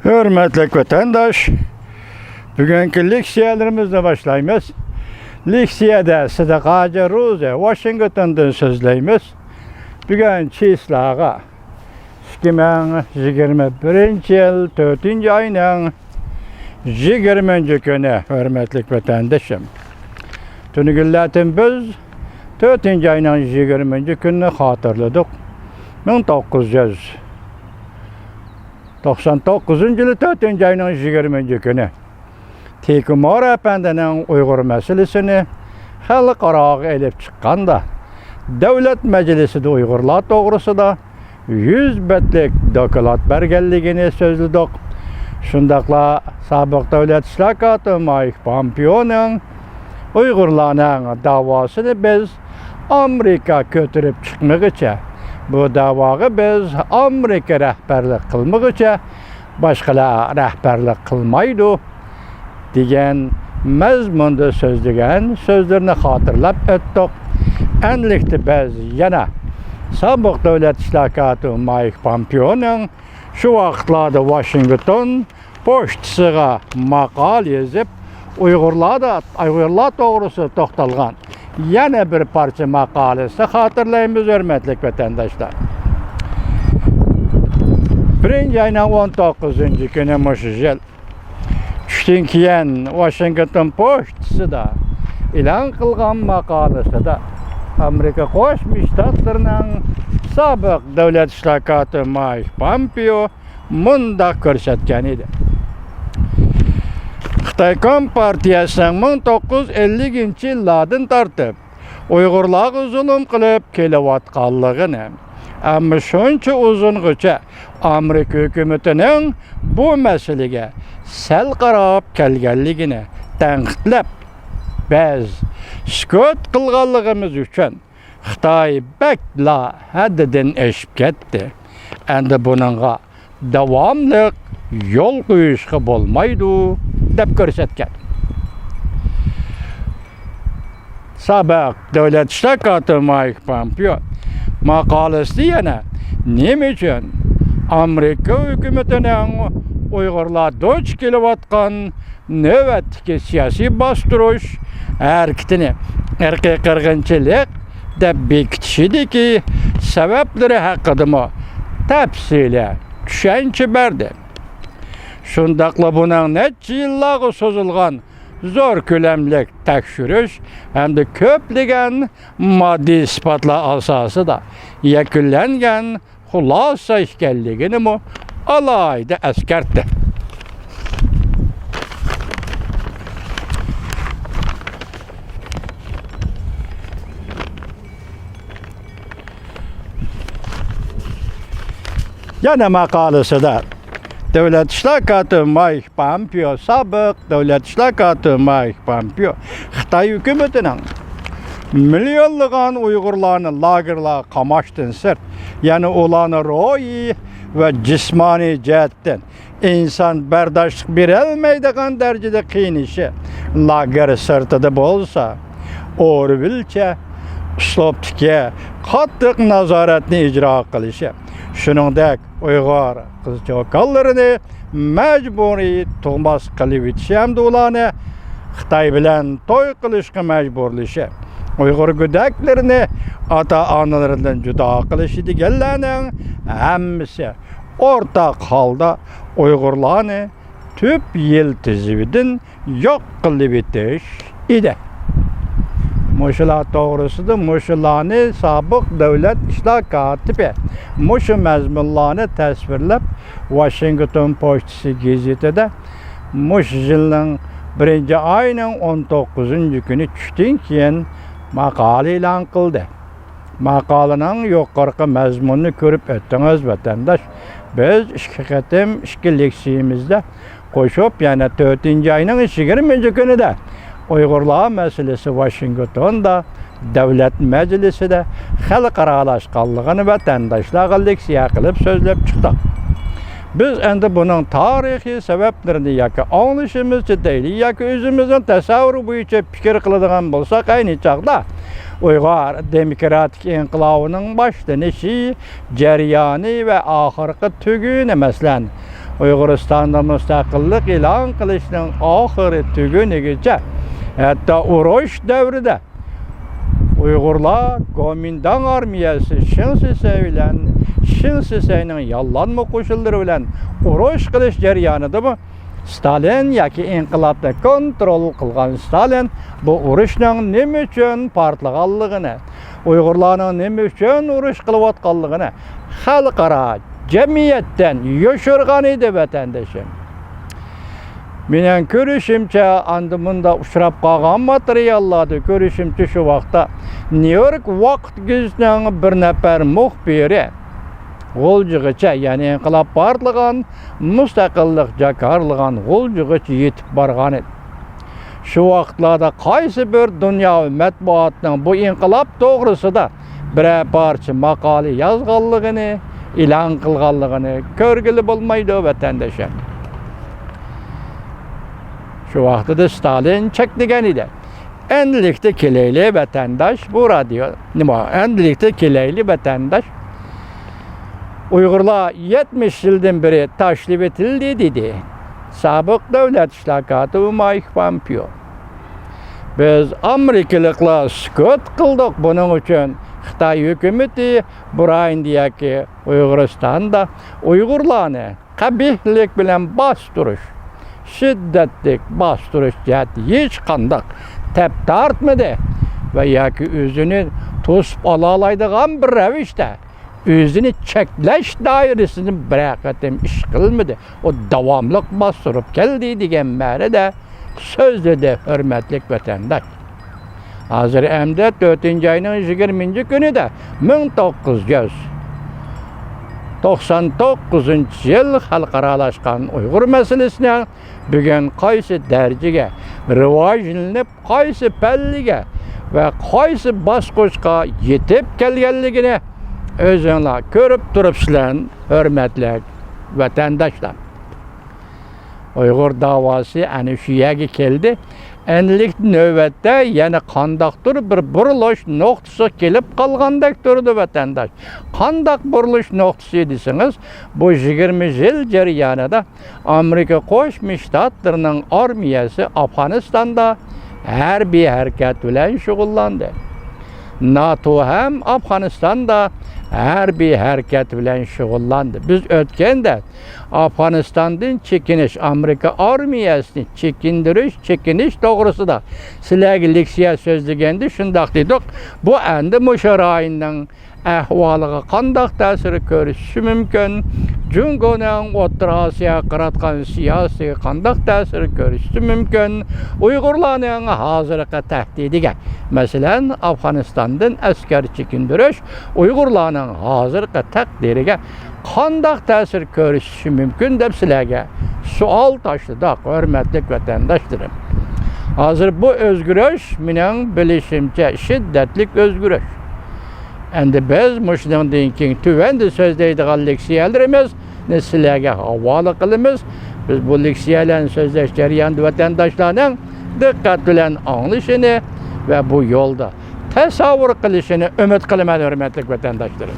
Hürmetli vatandaş, bugünkü leksiyelerimizle başlayımız. Leksiyada Sadaqacı Ruze Washington'dan sözleyimiz. Bugün çislağa 2021 yıl 4. ayının 20. günü hürmetli vatandaşım. Tünügüllatin biz 4. ayının 20. gününü hatırladık. 1999 yılı 4. ayının 20. günü Tekumar Efendi'nin Uygur meselesini halkara elip çıkkanda Devlet Meclisi de Uygurlar doğrusu da 100 betlik dokulat bergelligini sözlüdük. Şundakla sabık devlet işlakatı Mike Pompeo'nun Uygurlarının davasını biz Amerika götürüp çıkmak için, bu davayı biz Amerika rehberlik kılmak için başkalar rehberlik kılmaydı degan mazmunda sözlügen sözlerini hatırlap ettik. Enlikti biz yana sabık devlet işlakatı Mike Pompeo'nun şu vaqtlarda Washington poçtisiga maqal yazıp Uygurlar doğrusu toxtalgan yana bir parça maqalesi hatırlayımız hürmetli vatandaşlar. 1. ayının 19. günü muşu yıl düştün kiyen Washington poçtisi da ilan kılgan maqalesi da Amerika Qo'shma Shtatlarining sobiq davlat ishloqoti Mike Pompeo mundaq ko'rsatgan edi. Xitoy Kompartiyasining 1950-yillardan tortib Uyg'urlarga zulm qilib kelayotganligini, ammo shuncha uzungacha Amerika hukumatining bu masalaga sal qarab kelganligini tanqidlab, biz sukut qilganligimiz uchun Xitoy bakla haddidan oshib ketdi. Endi buningga davomli yo'l qo'yishga bo'lmaydi deb ko'rsatgan. Sobiq davlat ishloqoti Mike Pompeo maqolasida yana nima uchun Amerika hukumatining Uyg'urlar duch kelayotgan navbatdagi siyosiy bostirish harakatini irqiy qirg'inchilik deb bekitishidagi sabablari haqida tafsili tushuncha berdi. Shundaqla buning necha yillarga so'zilgan zo'r ko'lamlik tekshirish hamda ko'plagan moddiy isbotlar asosida yakunlangan xulosa ekanligini alayda eskartdi. Yana maqolasida davlat ishloqoti Mike Pompeo, sobiq davlat ishloqoti Mike Pompeo Xitoy hukumatining millionlagan Uyg'urlarni lagerlar qamashdan sirt, ya'ni ularni ruhiy va jismoniy jihatdan inson bardoshlik berolmaydigan darajada qiynashi lager sirtida bo'lsa, o'rvilcha uslubdagi qattiq nazoratni ijro qilishi, shuningdek Uyg'ur qiz-cho'qonlarini majburiy tug'mas qilib etishi hamda ularni Xitoy bilan to'y qilishga majburlashi, Uyg'ur go'daklarini ota-onalaridan judo qilishi deganlarning hammasi o'rtaq holda Uyg'urlarni tüp yil tizimidan yo'q qilib etish edi. Muşular doğrusida muşularni sobiq davlat ishloqoti mushu mazmunlarni tasvirlab Washington pochtasi gazetida mush yilning 1. ayning 19. kuni tushdan keyin maqola e'lon qildi. Maqolaning yuqorqi mazmunini ko'rib o'tdingiz vatandosh. Biz ikki leksiyamizda qo'shib yana 4. ayning 20. kunida Uygurlar meselesi Washington'da Devlet Meclisi de xalqaralashganligini vatandaşlarga leksiya qilib so'zlab chiqdik. Biz endi buning tarixiy sabablarini yoki anglishimizcha deylik yoki o'zimizning tasavvur bo'yicha fikr qiladigan bo'lsak, ayni chaqda Uyg'ur demokratik inqilobining boshlanishi, jarayoni va oxirgi tuguni, masalan, Uyg'uristonda mustaqillik e'lon qilishning oxiri tugunigacha, hatto urush davrida Uyg'urlar Kuomintang armiyasi Shin Sisayning yollanma qo'shinlari bilan urush qilish jarayonida Stalin yoki inqilobni kontrol qilgan Stalin bu urushning nima uchun portlaganligini, Uyg'urlarning nima uchun urush qilayotganligini xalqaro jamiyatdan yoshirgan edi vatandoshim. Mening ko'rishimcha, endi bunda uchrab qolgan materiallarda ko'rishimcha shu vaqtda New York vaqt gazetasining bir nafar muxbiri G'o'ljig'icha, ya'ni inqilob portlagan, mustaqillik jakarlagan G'o'ljig'icha yetib borgan edi. Shu vaqtlarda qaysi bir dunyoviy matbuotning bu inqilob to'g'risida bir parcha maqola yozganligini, e'lon qilganligini ko'rgili bo'lmaydi vatandoshlar. Shu vaqtda Stalin chekdigan edi. Endilikda kelayli vatandosh bu radio nima? Endilikda kelayli vatandosh Uyg'urlar 70 yildan beri tashlab etildi dedi. Sobiq davlat ishlar katibi Mike Pompeo. Biz Amerikaliklar sukut qildik buning uchun. Xitoy hukumati Burundidagi Uyg'uristonda Uyg'urlarni qabihlik bilan bostirish, shiddatli bostirish jihati hech qanday tap tortmadi va yoki o'zini to'sib ola oladigan bir ravishda o'zini cheklash doirasini bir qatim ish qilmadi. O davomli bostirib keldi degan ma'noda so'zladi hurmatli vatandosh. Hozir hamda 4-oyning 20-kunida 1999-yil xalqaralashgan Uyg'ur masalasini bugun qaysi darajaga rivojlanib, qaysi pallaga va qaysi bosqichga yetib kelganligini o'zinglar ko'rib turibsizlar, hurmatli vatandoshlar. Uyg'ur davosi ana shu yerga keldi. Endilik navbatda yana qandaqdir bir burilish nuqtasi kelib qolgandek turdi vatandosh. Qandaq burilish nuqtasi desangiz, bu 20 yil jarayonida Amerika Qo'shma Shtatlarining armiyasi Afg'onistonda harbiy harakat bilan shug'ullandi. NATO ham Afg'onistonda harbiy harakat bilan shug'ullandi. Biz o'tganda Afg'onistondan chekinish, Amerika armiyasini chekinish to'g'risida sizlarga leksiya so'zlaganda shundoq dedik. Bu endi musharayinning ahvoliga qanday ta'sir ko'rishi mumkin? Jungoning O'rta Osiyoga qaratgan siyosiy qanday ta'sir ko'rishi mumkin? Uyg'urlarning hozirgi tahdidiga, masalan, Afg'onistondan askar chekindirish Uyg'urlarning hozirgi taqdiriga qanday ta'sir ko'rishi mumkin deb sizlarga savol tashladik, hurmatli vatandoshlarim. Hozir bu o'zgarish mening bilishimcha shiddatli o'zgarish. Endi biz mushundan keyin tuvanda so'zlaydigan leksiyalarimiz sizlarga havola qilamiz. Biz bu leksiyalarni so'zlash jarayonida vatandoshlarning diqqat bilan anglashini va bu yo'lda tasavvur qilishini umid qilaman, hurmatli vatandoshlar.